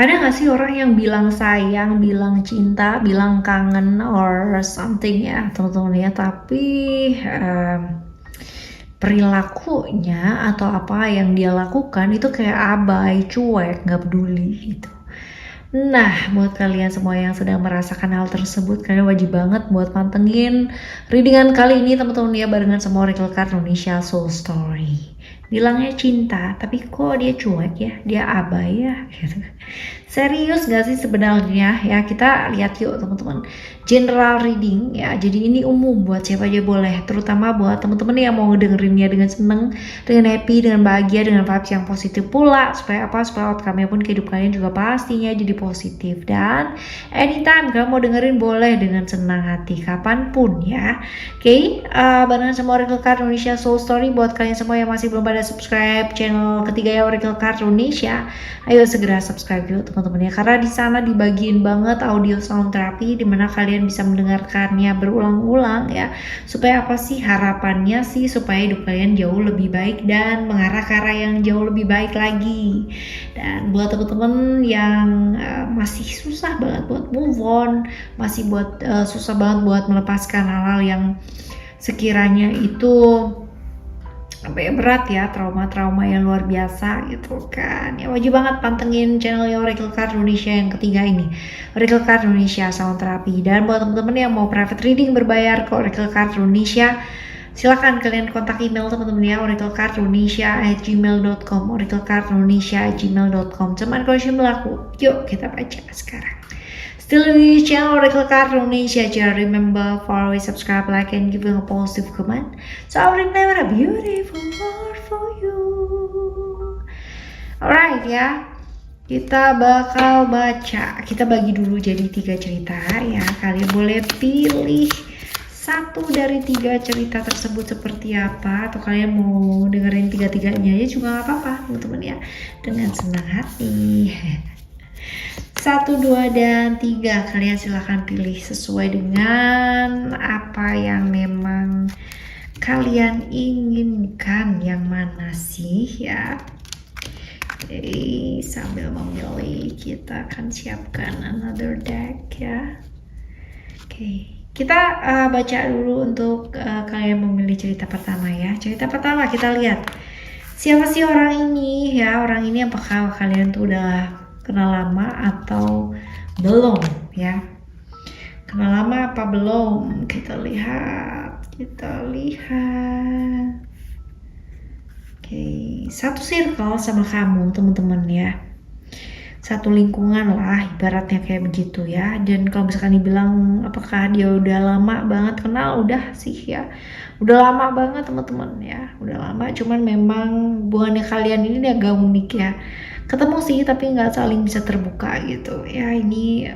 Ada gak sih orang yang bilang sayang, bilang cinta, bilang kangen or something ya teman-teman ya, tapi perilakunya atau apa yang dia lakukan itu kayak abai, cuek, gak peduli gitu. Nah, buat kalian semua yang sedang merasakan hal tersebut, kalian wajib banget buat pantengin readingan kali ini teman-teman ya, barengan sama Oracle Card Indonesia Soul Story. Bilangnya cinta, tapi kok dia cuek ya, dia abai ya gitu. Serius gak sih sebenarnya ya? Kita lihat yuk teman-teman. General reading ya, jadi ini umum buat siapa aja boleh, terutama buat teman-teman yang mau ngedengerinnya dengan seneng, dengan happy, dengan bahagia, dengan vibes yang positif pula, supaya apa? Supaya outcome-nya pun kehidupan kalian juga pastinya jadi positif. Dan anytime kalian mau dengerin boleh dengan senang hati, kapanpun ya. Oke, barengan sama Oracle Card Indonesia Soul Story. Buat kalian semua yang masih belum pada subscribe channel ketiga ya Oracle Card Indonesia, ayo segera subscribe yuk teman-teman ya, karena di sana dibagiin banget audio sound therapy dimana kalian bisa mendengarkannya berulang-ulang ya, supaya apa sih harapannya sih, supaya hidup kalian jauh lebih baik dan mengarah ke arah yang jauh lebih baik lagi. Dan buat teman-teman yang masih susah banget buat move on, masih susah banget buat melepaskan hal-hal yang sekiranya itu berat ya, trauma-trauma yang luar biasa gitu kan ya, wajib banget pantengin channel Oracle Card Indonesia yang ketiga ini, Oracle Card Indonesia Sound Therapy. Dan buat teman-teman yang mau private reading berbayar ke Oracle Card Indonesia, silakan kalian kontak email teman-teman ya, oraclecardindonesia@gmail.com, oraclecardindonesia@gmail.com. Cuman condition berlaku. Yuk kita baca sekarang. Still di channel Oracle Card Indonesia, just remember follow, subscribe, like, and give a positive comment. So I will never a beautiful world for you. Alright ya, kita bakal baca. Kita bagi dulu jadi 3 cerita ya. Kalian boleh pilih satu dari 3 cerita tersebut seperti apa, atau kalian mau dengerin 3-3-nya aja juga gak apa-apa teman-teman ya, dengan senang hati. 1, 2, dan 3, kalian silahkan pilih sesuai dengan apa yang memang kalian inginkan, yang mana sih ya. Oke, sambil memilih kita akan siapkan another deck ya. Oke, kita baca dulu untuk kalian memilih cerita pertama ya. Cerita pertama kita lihat, siapa sih orang ini ya. Orang ini apakah kalian tuh udah kenal lama atau belum ya? Kenal lama apa belum? Kita lihat. Oke, satu circle sama kamu teman-teman ya. Satu lingkungan lah ibaratnya kayak begitu ya. Dan kalau misalkan dibilang apakah dia udah lama banget kenal, udah sih ya, udah lama banget teman-teman ya, udah lama. Cuman memang hubungannya kalian ini agak unik ya, ketemu sih tapi nggak saling bisa terbuka gitu ya. Ini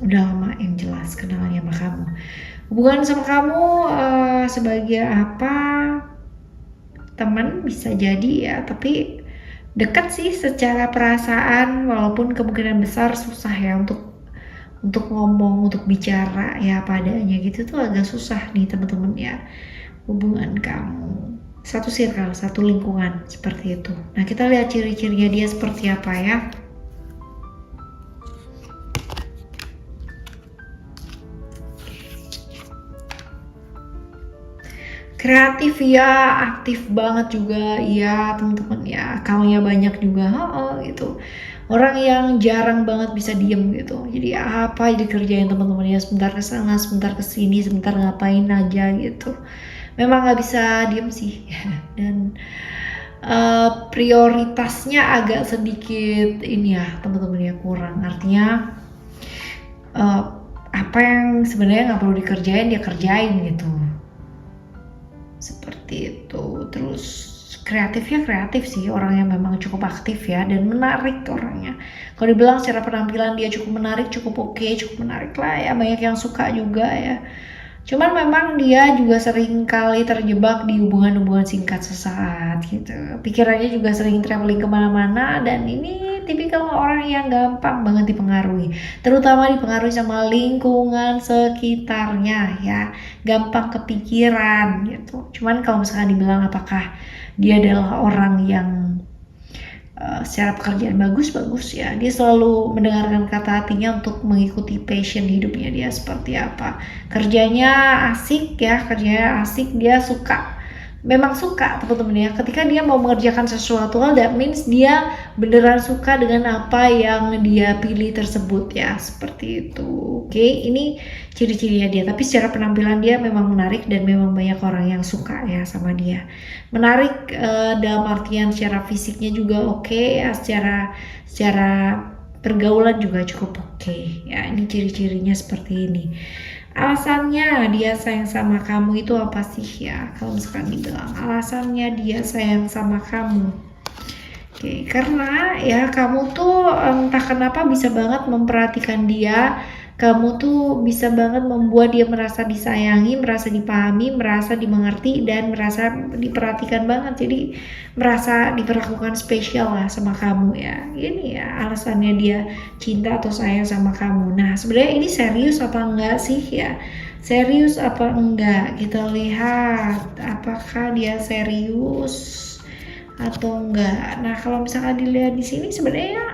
udah lama yang jelas kenalnya sama kamu. Hubungan sama kamu sebagai apa, teman bisa jadi ya, tapi dekat sih secara perasaan, walaupun kemungkinan besar susah ya untuk ngomong, untuk bicara ya padanya gitu tuh agak susah nih teman-teman ya. Hubungan kamu satu circle, satu lingkungan seperti itu. Nah, kita lihat ciri-cirinya dia seperti apa ya. Kreatif ya, aktif banget juga ya teman-teman ya, akalnya banyak juga gitu. Orang yang jarang banget bisa diem gitu, jadi apa aja dikerjain teman-teman ya, sebentar kesana, sebentar kesini, sebentar ngapain aja gitu. Memang nggak bisa diem sih dan prioritasnya agak sedikit ini ya teman-teman ya, kurang. Artinya apa yang sebenarnya nggak perlu dikerjain dia kerjain gitu, seperti itu. Terus kreatifnya kreatif sih, orang yang memang cukup aktif ya dan menarik orangnya. Kalau dibilang secara penampilan dia cukup menarik, cukup oke, cukup menarik lah ya, banyak yang suka juga ya. Cuman memang dia juga sering kali terjebak di hubungan-hubungan singkat sesaat gitu. Pikirannya juga sering traveling kemana-mana, dan ini tipikal orang yang gampang banget dipengaruhi. Terutama dipengaruhi sama lingkungan sekitarnya ya. Gampang kepikiran gitu. Cuman kalau misalkan dibilang apakah dia adalah orang yang secara pekerjaan bagus ya, dia selalu mendengarkan kata hatinya untuk mengikuti passion hidupnya dia seperti apa. Kerjanya asik ya, kerjanya asik, dia suka, memang suka teman-teman ya. Ketika dia mau mengerjakan sesuatu hal, that means dia beneran suka dengan apa yang dia pilih tersebut ya, seperti itu. Oke, ini ciri-cirinya dia. Tapi secara penampilan dia memang menarik dan memang banyak orang yang suka ya sama dia. Menarik dalam artian secara fisiknya juga oke ya, secara pergaulan juga cukup oke ya. Ini ciri-cirinya seperti ini. Alasannya dia sayang sama kamu itu apa sih ya? Kalau misalkan dibilang alasannya dia sayang sama kamu, oke, karena ya kamu tuh entah kenapa bisa banget memperhatikan dia. Kamu tuh bisa banget membuat dia merasa disayangi, merasa dipahami, merasa dimengerti, dan merasa diperhatikan banget. Jadi merasa diperlakukan spesial lah sama kamu ya. Ini ya alasannya dia cinta atau sayang sama kamu. Nah, sebenarnya ini serius apa enggak sih ya? Serius apa enggak? Kita lihat apakah dia serius atau enggak. Nah, kalau misalkan dilihat di sini sebenarnya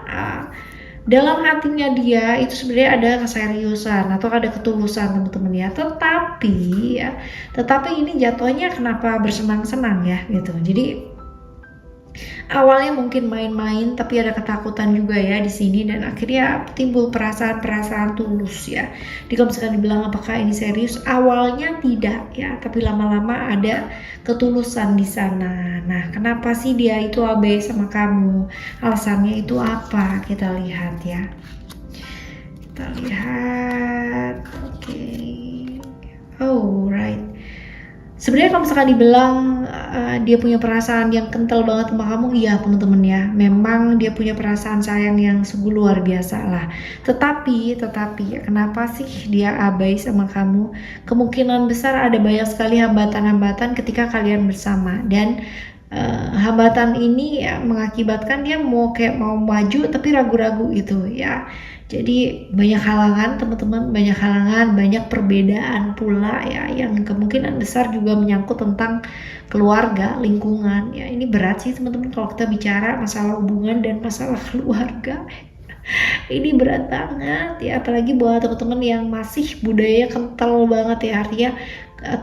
dalam hatinya dia itu sebenarnya ada keseriusan atau ada ketulusan teman-teman ya. Tetapi ini jatuhnya kenapa bersenang-senang ya gitu. Jadi awalnya mungkin main-main tapi ada ketakutan juga ya di sini, dan akhirnya timbul perasaan-perasaan tulus ya. Jadi kalau misalkan dibilang apakah ini serius, awalnya tidak ya, tapi lama-lama ada ketulusan di sana. Nah, kenapa sih dia itu abai sama kamu? Alasannya itu apa? Kita lihat ya. Kita lihat. Oke. Oh, right. Sebenarnya kalau misalkan dibilang dia punya perasaan yang kental banget sama kamu, iya teman-teman ya, memang dia punya perasaan sayang yang sungguh luar biasa lah. Tetapi kenapa sih dia abai sama kamu? Kemungkinan besar ada banyak sekali hambatan-hambatan ketika kalian bersama, dan hambatan ini ya, mengakibatkan dia mau maju tapi ragu-ragu gitu ya. Jadi banyak halangan teman-teman, banyak perbedaan pula ya, yang kemungkinan besar juga menyangkut tentang keluarga, lingkungan ya. Ini berat sih teman-teman kalau kita bicara masalah hubungan dan masalah keluarga. Ini berat banget ya, apalagi buat teman-teman yang masih budaya kental banget ya, artinya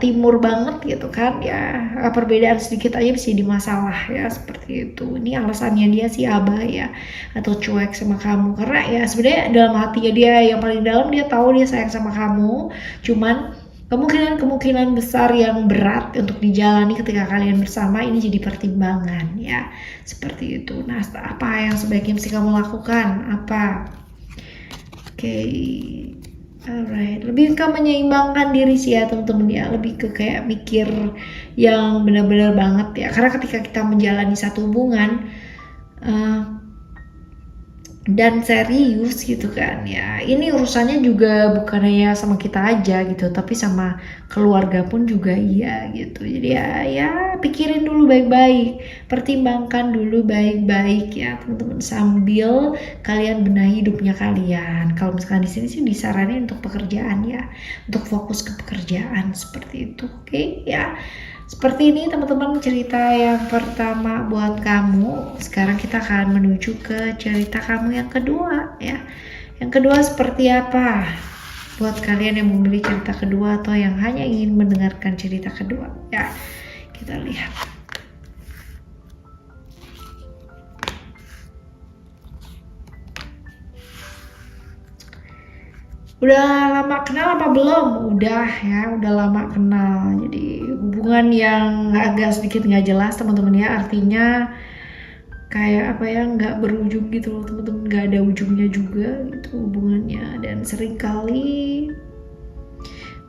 timur banget gitu kan ya, perbedaan sedikit aja bisa jadi masalah ya, seperti itu. Ini alasannya dia sih abai ya, atau cuek sama kamu, karena ya sebenarnya dalam hatinya dia yang paling dalam dia tahu dia sayang sama kamu, cuman kemungkinan besar yang berat untuk dijalani ketika kalian bersama ini jadi pertimbangan ya, seperti itu. Nah, apa yang sebaiknya mesti kamu lakukan? Apa? Oke. Alright, lebih ke menyeimbangkan diri sih ya teman-teman ya, lebih ke kayak mikir yang benar-benar banget ya, karena ketika kita menjalani satu hubungan dan serius gitu kan ya, ini urusannya juga bukan hanya sama kita aja gitu, tapi sama keluarga pun juga iya gitu. Jadi ya pikirin dulu baik-baik, pertimbangkan dulu baik-baik ya teman-teman, sambil kalian benahi hidupnya kalian. Kalau misalkan di sini sih disaranin untuk pekerjaan ya, untuk fokus ke pekerjaan seperti itu. Oke ya. Seperti ini teman-teman cerita yang pertama buat kamu. Sekarang kita akan menuju ke cerita kamu yang kedua ya. Yang kedua seperti apa? Buat kalian yang memilih cerita kedua atau yang hanya ingin mendengarkan cerita kedua ya. Kita lihat. Udah lama kenal apa belum? Udah ya, udah lama kenal. Jadi hubungan yang agak sedikit nggak jelas teman-teman ya, artinya kayak apa ya, nggak berujung gitu loh teman-teman, nggak ada ujungnya juga gitu hubungannya, dan sering kali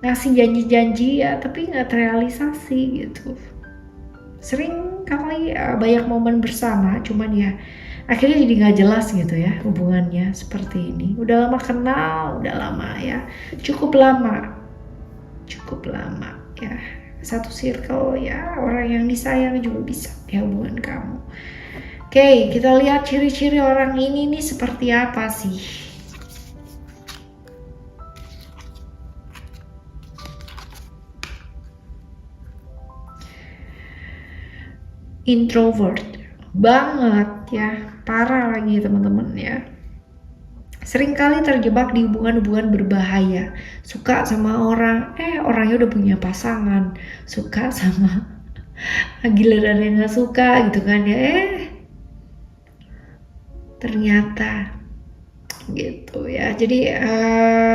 ngasih janji-janji ya tapi nggak terrealisasi gitu. Sering kali banyak momen bersama, cuman ya akhirnya jadi nggak jelas gitu ya hubungannya, seperti ini. Udah lama kenal, udah lama ya, cukup lama ya, satu circle ya, orang yang disayang juga bisa ya hubungan kamu. Oke, kita lihat ciri-ciri orang ini nih seperti apa sih. Introvert banget ya, parah lagi teman-teman ya. Seringkali terjebak di hubungan-hubungan berbahaya. Suka sama orang, orangnya udah punya pasangan. Suka sama giliran yang gak suka gitu kan ya. Ternyata gitu ya. Jadi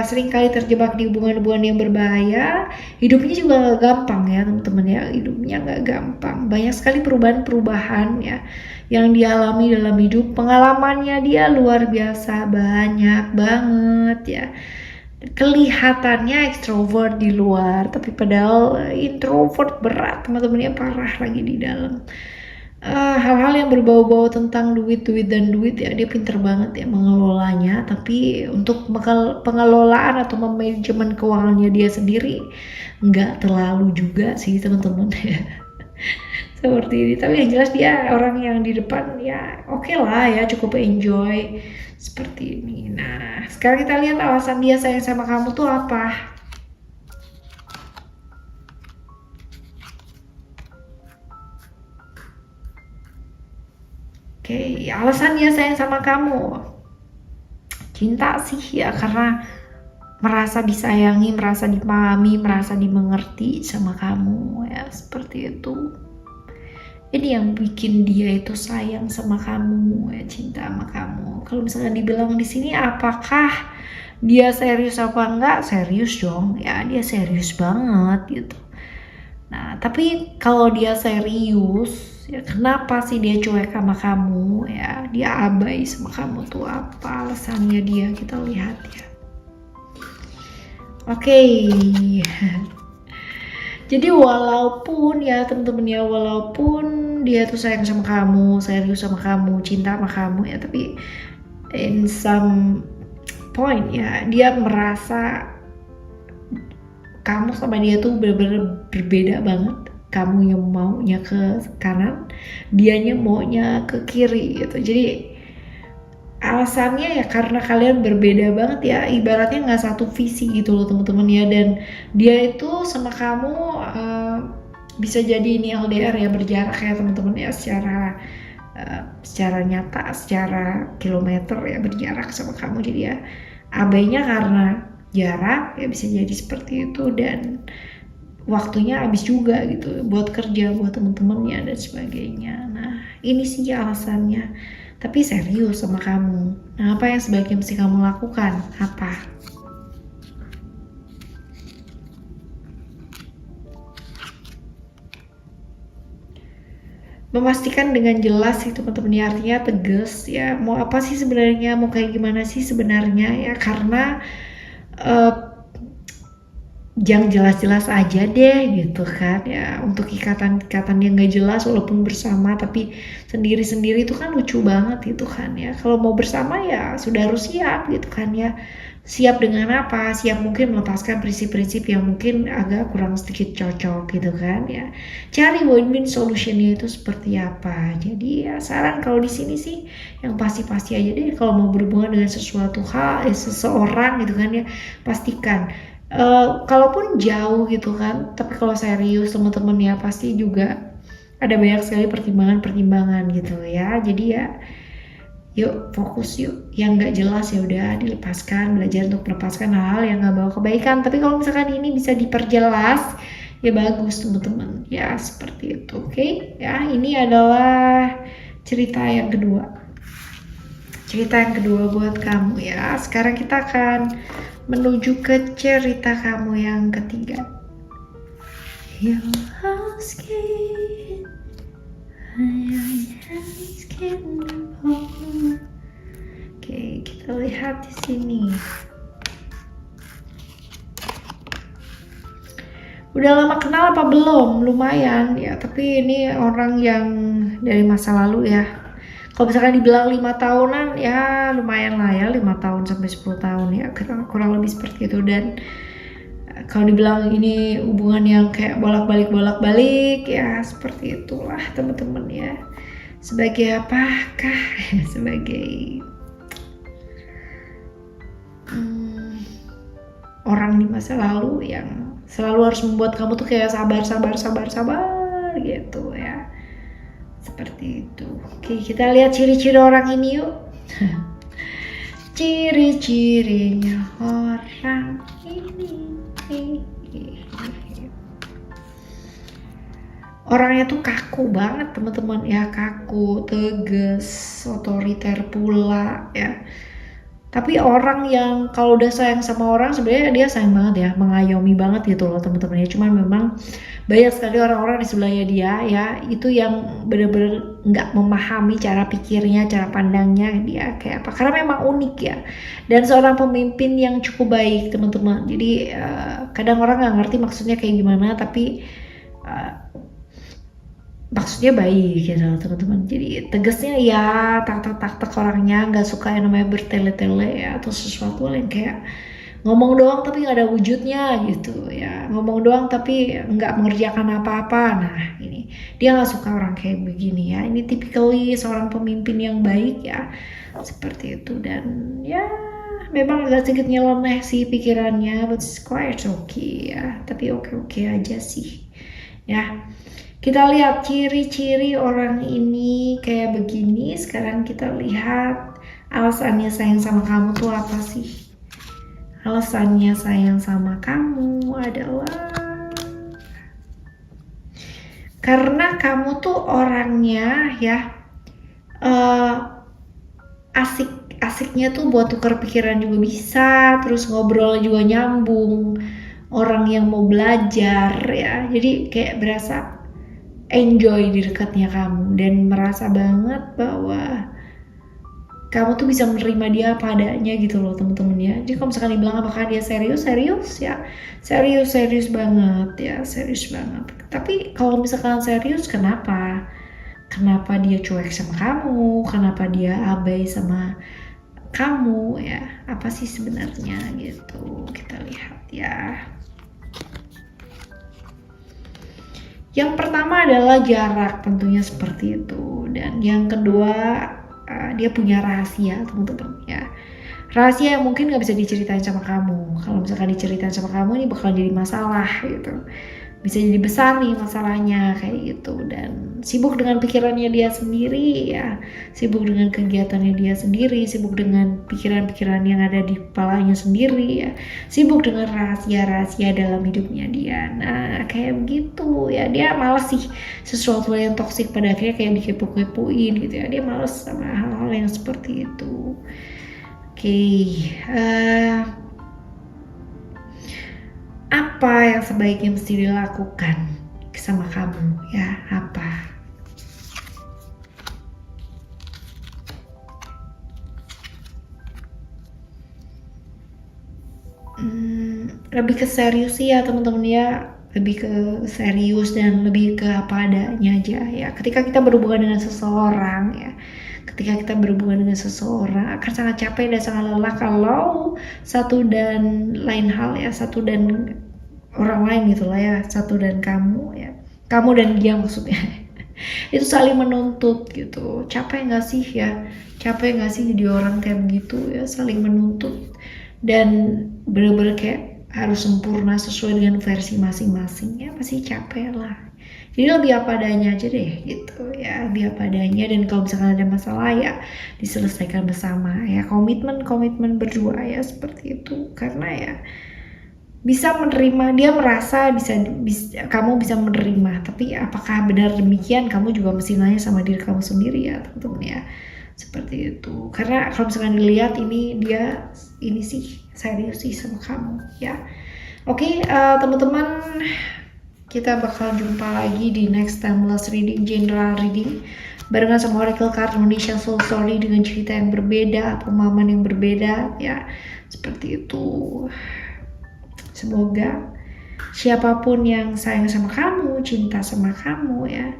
seringkali terjebak di hubungan-hubungan yang berbahaya. Hidupnya juga gak gampang ya teman-teman ya. Hidupnya gak gampang. Banyak sekali perubahan-perubahan ya yang dialami dalam hidup. Pengalamannya dia luar biasa, banyak banget ya. Kelihatannya ekstrovert di luar, tapi padahal introvert berat teman-teman ya, parah lagi di dalam. Hal-hal yang berbau-bau tentang duit dan duit ya, dia pinter banget ya mengelolanya. Tapi untuk pengelolaan atau manajemen keuangannya dia sendiri nggak terlalu juga sih teman-teman ya. Seperti ini, tapi yang jelas dia orang yang di depan ya oke lah ya, cukup enjoy seperti ini. Nah sekarang kita lihat alasan dia sayang sama kamu tuh apa. Oke, alasan dia sayang sama kamu, cinta sih ya, karena merasa disayangi, merasa dipahami, merasa dimengerti sama kamu ya, seperti itu. Ini yang bikin dia itu sayang sama kamu ya, cinta sama kamu. Kalau misalnya dibilang di sini apakah dia serius apa enggak, serius dong ya, dia serius banget gitu. Nah tapi kalau dia serius ya, kenapa sih dia cuek sama kamu ya, dia abai sama kamu tuh apa alasannya dia, kita lihat ya. Oke. Jadi walaupun ya temen-temen ya, walaupun dia tuh sayang sama kamu, serius sama kamu, cinta sama kamu ya, tapi in some point ya dia merasa kamu sama dia tuh bener-bener berbeda banget. Kamu yang maunya ke kanan, dianya maunya ke kiri gitu. Jadi alasannya ya karena kalian berbeda banget ya, ibaratnya nggak satu visi gitu loh teman-teman ya. Dan dia itu sama kamu bisa jadi ini LDR ya, berjarak ya teman-teman ya, secara nyata, secara kilometer ya berjarak sama kamu. Jadi ya abainya karena jarak ya, bisa jadi seperti itu. Dan waktunya habis juga gitu buat kerja, buat temen-temennya dan sebagainya. Nah ini sih alasannya, tapi serius sama kamu. Nah apa yang sebaiknya mesti kamu lakukan? Apa? Memastikan dengan jelas sih teman-teman ya, artinya tegas ya, mau apa sih sebenarnya, mau kayak gimana sih sebenarnya ya. Karena yang jelas-jelas aja deh gitu kan ya. Untuk ikatan-ikatan yang gak jelas walaupun bersama tapi sendiri-sendiri itu kan lucu banget gitu kan ya. Kalau mau bersama ya sudah harus siap gitu kan ya. Siap dengan apa? Siap mungkin melepaskan prinsip-prinsip yang mungkin agak kurang sedikit cocok gitu kan ya. Cari win-win solutionnya itu seperti apa. Jadi ya saran kalau di sini sih yang pasti-pasti aja deh, kalau mau berhubungan dengan sesuatu hal, seseorang gitu kan ya, pastikan kalaupun jauh gitu kan, tapi kalau serius teman-teman ya pasti juga ada banyak sekali pertimbangan-pertimbangan gitu ya. Jadi ya yuk fokus yuk, yang nggak jelas ya udah dilepaskan, belajar untuk melepaskan hal-hal yang nggak bawa kebaikan. Tapi kalau misalkan ini bisa diperjelas ya bagus teman-teman ya, seperti itu. Oke ya, ini adalah cerita yang kedua buat kamu ya. Sekarang kita akan menuju ke cerita kamu yang ketiga. Your house can, Oke, kita lihat di sini. Udah lama kenal apa belum? Lumayan ya, tapi ini orang yang dari masa lalu ya. Kalau misalkan dibilang 5 tahunan ya lumayan lah ya, 5 tahun sampai 10 tahun ya, kurang lebih seperti itu. Dan kalau dibilang ini hubungan yang kayak bolak-balik ya seperti itulah teman-teman ya. Sebagai apakah? Sebagai orang di masa lalu yang selalu harus membuat kamu tuh kayak sabar gitu ya. Seperti itu. Oke, kita lihat ciri-ciri orang ini yuk. Ciri-cirinya orang ini. Orangnya tuh kaku banget teman-teman ya, kaku, tegas, otoriter pula ya. Tapi orang yang kalau udah sayang sama orang sebenarnya dia sayang banget ya, mengayomi banget gitu loh teman-teman ya. Cuman memang banyak sekali orang-orang di sebelahnya dia ya, itu yang bener-bener nggak memahami cara pikirnya, cara pandangnya dia kayak apa. Karena memang unik ya. Dan seorang pemimpin yang cukup baik teman-teman. Jadi kadang orang nggak ngerti maksudnya kayak gimana, tapi maksudnya baik gitu teman-teman. Jadi tegasnya ya tak orangnya, nggak suka yang namanya bertele-tele ya, atau sesuatu yang kayak ngomong doang tapi nggak ada wujudnya gitu ya, ngomong doang tapi nggak mengerjakan apa-apa. Nah ini dia nggak suka orang kayak begini ya. Ini typically seorang pemimpin yang baik ya, seperti itu. Dan ya memang agak sedikit nyeleneh sih pikirannya, but it's quite okay ya, tapi oke aja sih ya. Kita lihat ciri-ciri orang ini kayak begini. Sekarang kita lihat alasannya sayang sama kamu tuh apa sih? Alasannya sayang sama kamu adalah karena kamu tuh orangnya ya asik-asiknya tuh buat tukar pikiran juga bisa, terus ngobrol juga nyambung, orang yang mau belajar ya. Jadi kayak berasa enjoy di dekatnya kamu dan merasa banget bahwa kamu tuh bisa menerima dia apa adanya gitu loh temen-temen ya. Jadi kalau misalkan dibilang apakah dia serius ya, serius banget ya, serius banget. Tapi kalau misalkan serius, kenapa dia cuek sama kamu, kenapa dia abai sama kamu ya, apa sih sebenarnya gitu. Kita lihat ya. Yang pertama adalah jarak, tentunya seperti itu. Dan yang kedua, dia punya rahasia teman-teman ya. Rahasia yang mungkin gak bisa diceritain sama kamu. Kalau misalkan diceritain sama kamu, ini bakal jadi masalah gitu. Bisa jadi besar nih masalahnya kayak gitu. Dan sibuk dengan pikirannya dia sendiri ya, sibuk dengan kegiatannya dia sendiri, sibuk dengan pikiran-pikiran yang ada di kepalanya sendiri ya, sibuk dengan rahasia-rahasia dalam hidupnya dia. Nah kayak begitu ya, dia malas sih sesuatu yang toksik pada akhirnya kayak dikepo-kepoin gitu ya. Dia malas sama hal-hal yang seperti itu. Apa yang sebaiknya mesti dilakukan sama kamu ya, apa? Lebih ke serius sih ya teman-teman ya, lebih ke serius dan lebih ke apa adanya aja ya. Ketika kita berhubungan dengan seseorang ya, akan sangat capek dan sangat lelah kalau satu dan lain hal ya, satu dan orang lain gitulah ya, satu dan kamu ya, kamu dan dia maksudnya itu saling menuntut gitu. Capek nggak sih jadi orang kayak begitu ya, saling menuntut dan bener-bener kayak harus sempurna sesuai dengan versi masing-masing ya, pasti capek lah. Jadi lebih apa adanya aja deh gitu ya, lebih apa adanya. Dan kalau misalkan ada masalah ya diselesaikan bersama ya, komitmen berdua ya, seperti itu. Karena ya bisa menerima, dia merasa kamu bisa menerima, tapi apakah benar demikian, kamu juga mesti nanya sama diri kamu sendiri ya teman-teman ya, seperti itu. Karena kalau misalkan dilihat dia sih serius sih sama kamu ya. Oke, teman-teman, kita bakal jumpa lagi di next timeless reading, general reading barengan sama Oracle Card Indonesia Soul Story dengan cerita yang berbeda, pemahaman yang berbeda ya, seperti itu. Semoga siapapun yang sayang sama kamu, cinta sama kamu ya,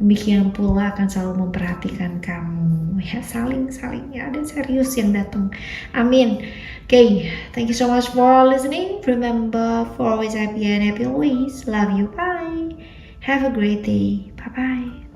demikian pula akan selalu memperhatikan kamu ya, saling ya, dan serius yang datang. Amin. Okay, thank you so much for listening. Remember, for always happy and happy always. Love you. Bye. Have a great day. Bye bye.